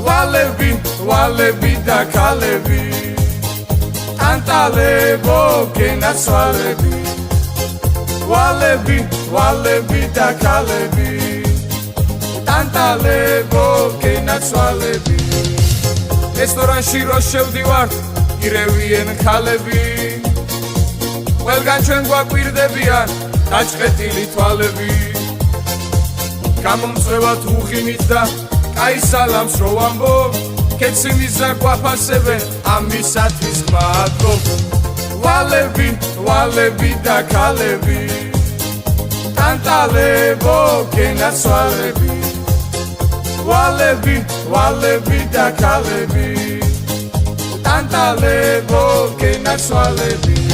ვალები და ქალები ტანტალებო გენაცვალები ვალები და ქალები ტანტალებო გენაცვალები რესტორანში რო შევდივართ ირევიან ქალები ყველგან ჩვენ გვაკვირდებიან დაჭყეტილი თვალები გამომწვევათ უხიმით და კაი სალამს რო ვამბობ კეციმის და გვაფასებენ ამისათვის მადლობ ვალები და ქალები ტანტალებო გენაცვალები ვალები და ქალები ტანტალებო გენაცვალები